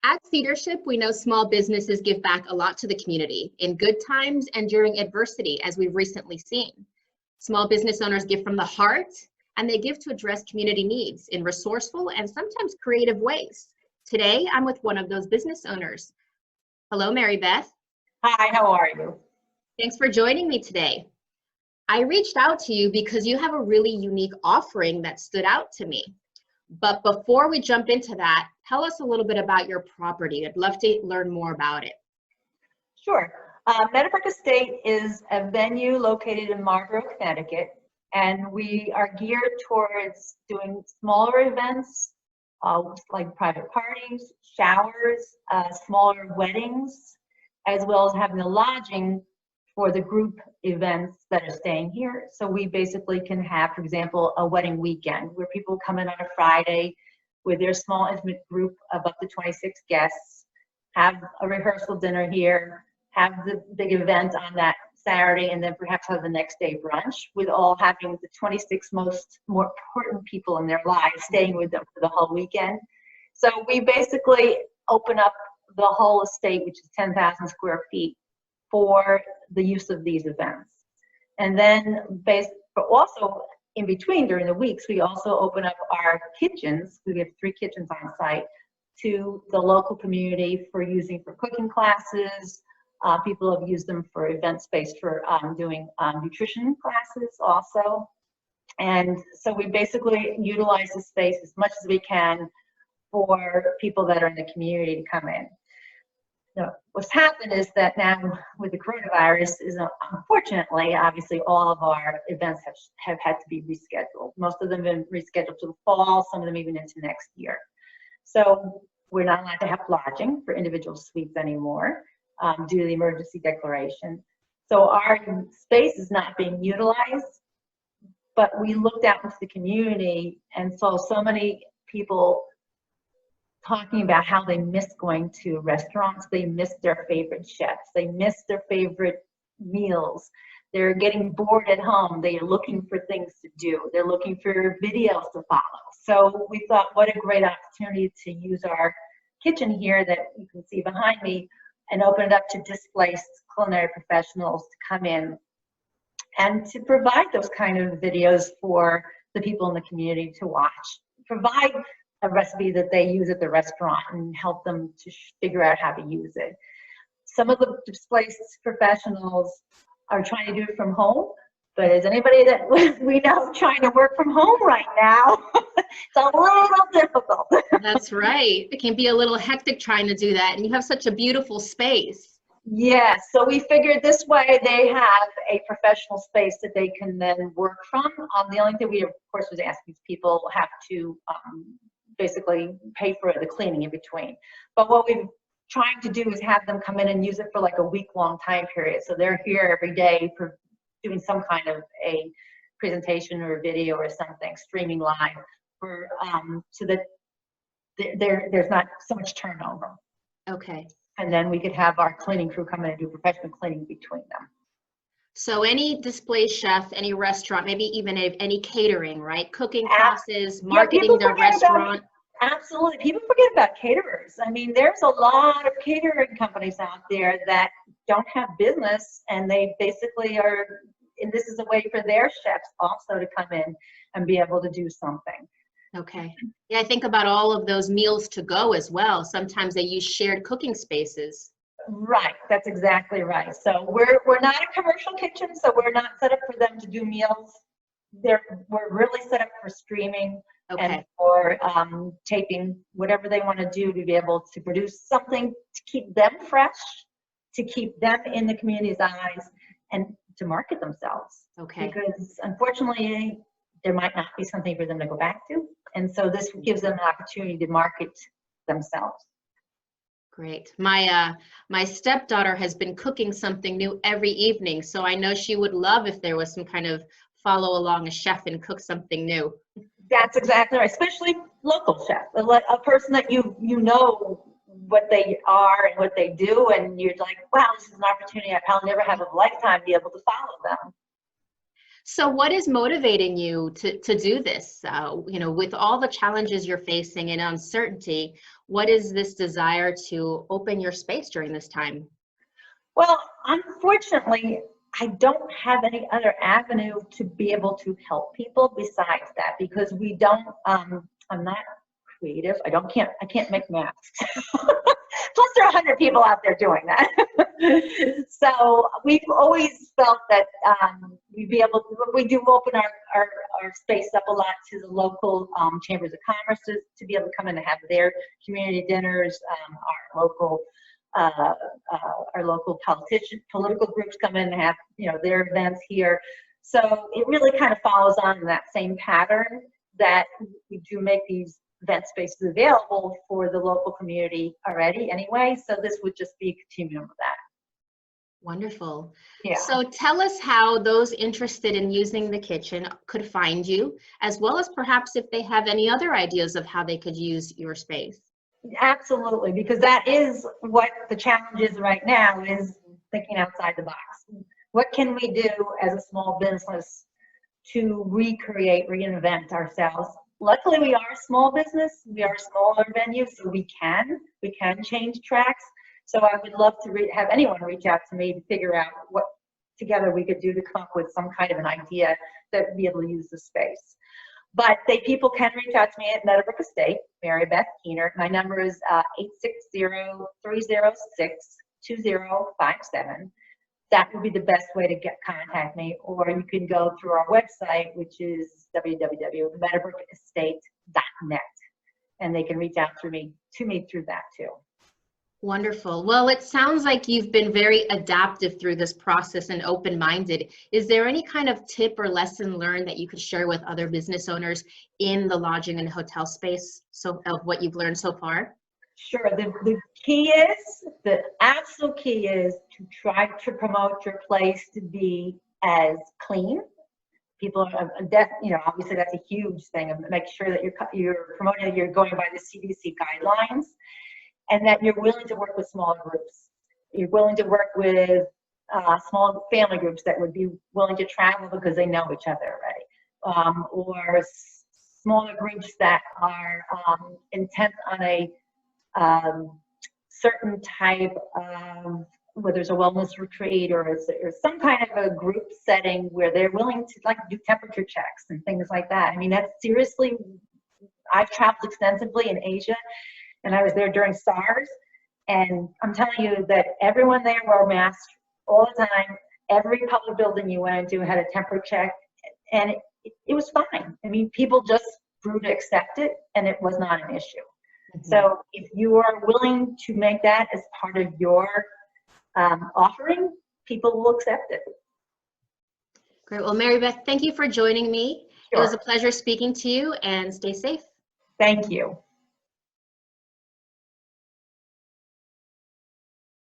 At Leadership, we know small businesses give back a lot to the community in good times and during adversity, as we've recently seen. Small business owners give from the heart, and they give to address community needs in resourceful and sometimes creative ways. Today, I'm with one of those business owners. Hello, Marybeth. Hi, how are you? Thanks for joining me today. I reached out to you because you have a really unique offering that stood out to me. But before we jump into that, tell us a little bit about your property. I'd love to learn more about it. Sure. Meadowbrook Estate is a venue located in Meadowbrook, Connecticut, and we are geared towards doing smaller events like private parties, showers, smaller weddings, as well as having the lodging for the group events that are staying here. So we basically can have, for example, a wedding weekend where people come in on a Friday with their small intimate group of up to 26 guests, have a rehearsal dinner here, have the big event on that Saturday, and then perhaps have the next day brunch with all having the 26 more important people in their lives staying with them for the whole weekend. So we basically open up the whole estate, which is 10,000 square feet, for the use of these events. And then but also in between during the weeks, we also open up our kitchens. We have 3 kitchens on site to the local community for using for cooking classes. People have used them for event space for doing nutrition classes also. And so we basically utilize the space as much as we can for people that are in the community to come in. Now, what's happened is that now with the coronavirus is unfortunately, obviously all of our events have had to be rescheduled. Most of them have been rescheduled to the fall, some of them even into next year. So we're not allowed to have lodging for individual suites anymore due to the emergency declaration. So our space is not being utilized, but we looked out into the community and saw so many people talking about how they miss going to restaurants, they miss their favorite chefs, they miss their favorite meals, they're getting bored at home, they are looking for things to do, they're looking for videos to follow. So we thought, what a great opportunity to use our kitchen here that you can see behind me and open it up to displaced culinary professionals to come in and to provide those kind of videos for the people in the community to watch. Provide a recipe that they use at the restaurant and help them to figure out how to use it. Some of the displaced professionals are trying to do it from home, but as anybody that we know trying to work from home right now, it's a little difficult. That's right. It can be a little hectic trying to do that, and you have such a beautiful space. Yeah, so we figured this way they have a professional space that they can then work from. The only thing we, of course, was asking is people have to basically pay for the cleaning in between. But what we're trying to do is have them come in and use it for like a week-long time period. So they're here every day for doing some kind of a presentation or a video or something, streaming live, for so that there's not so much turnover. Okay. And then we could have our cleaning crew come in and do professional cleaning between them. So any displaced chef, any restaurant, maybe even any catering, right? Cooking classes, marketing their restaurant. Absolutely. People forget about caterers. I mean, there's a lot of catering companies out there that don't have business, and they basically are, and this is a way for their chefs also to come in and be able to do something. Okay. Yeah, I think about all of those meals to go as well. Sometimes they use shared cooking spaces. Right, that's exactly right. So we're not a commercial kitchen, so we're not set up for them to do meals. We're really set up for streaming and for taping, whatever they want to do to be able to produce something to keep them fresh, to keep them in the community's eyes, and to market themselves. Okay. Because unfortunately, there might not be something for them to go back to, and so this gives them an opportunity to market themselves. Great. My stepdaughter has been cooking something new every evening, so I know she would love if there was some kind of follow along a chef and cook something new. That's exactly right, especially local chef, a person that you know what they are and what they do, and you're like, wow, this is an opportunity I probably never have a lifetime to be able to follow them. So what is motivating you to do this? You know, with all the challenges you're facing and uncertainty, What is this desire to open your space during this time? Well, unfortunately, I don't have any other avenue to be able to help people besides that, because we don't, I'm not creative. I can't make masks. Plus there are 100 people out there doing that. So we've always felt that we'd be able to, we do open our space up a lot to the local chambers of commerce to be able to come in and have their community dinners, our local political groups come in and have, you know, their events here. So it really kind of follows on in that same pattern that we do make these event spaces available for the local community already anyway. So this would just be a continuum of that. Wonderful. Yeah. So tell us how those interested in using the kitchen could find you, as well as perhaps if they have any other ideas of how they could use your space. Absolutely, because that is what the challenge is right now, is thinking outside the box. What can we do as a small business to recreate, reinvent ourselves? Luckily, we are a small business. We are a smaller venue, so we can change tracks. So I would love to have anyone reach out to me to figure out what together we could do to come up with some kind of an idea that would be able to use the space. But people can reach out to me at Meadowbrook Estate, Marybeth Keener. My number is 860-306-2057. That would be the best way to contact me. Or you can go through our website, which is www.meadowbrookestate.net. And they can reach out to me through that too. Wonderful. Well, it sounds like you've been very adaptive through this process and open-minded. Is there any kind of tip or lesson learned that you could share with other business owners in the lodging and hotel space of what you've learned so far? Sure. The absolute key is to try to promote your place to be as clean. People are, you know, obviously that's a huge thing. Make sure that you're promoting, you're going by the CDC guidelines. And that you're willing to work with smaller groups. You're willing to work with small family groups that would be willing to travel because they know each other already. Or smaller groups that are intent on a certain type of, whether it's a wellness retreat or some kind of a group setting where they're willing to like do temperature checks and things like that. I mean, that's seriously, I've traveled extensively in Asia. And I was there during SARS, and I'm telling you that everyone there wore masks all the time. Every public building you went into had a temperature check, and it was fine. I mean, people just grew to accept it, and it was not an issue. Mm-hmm. So if you are willing to make that as part of your offering, people will accept it. Great. Well, Marybeth, thank you for joining me. Sure. It was a pleasure speaking to you, and stay safe. Thank you.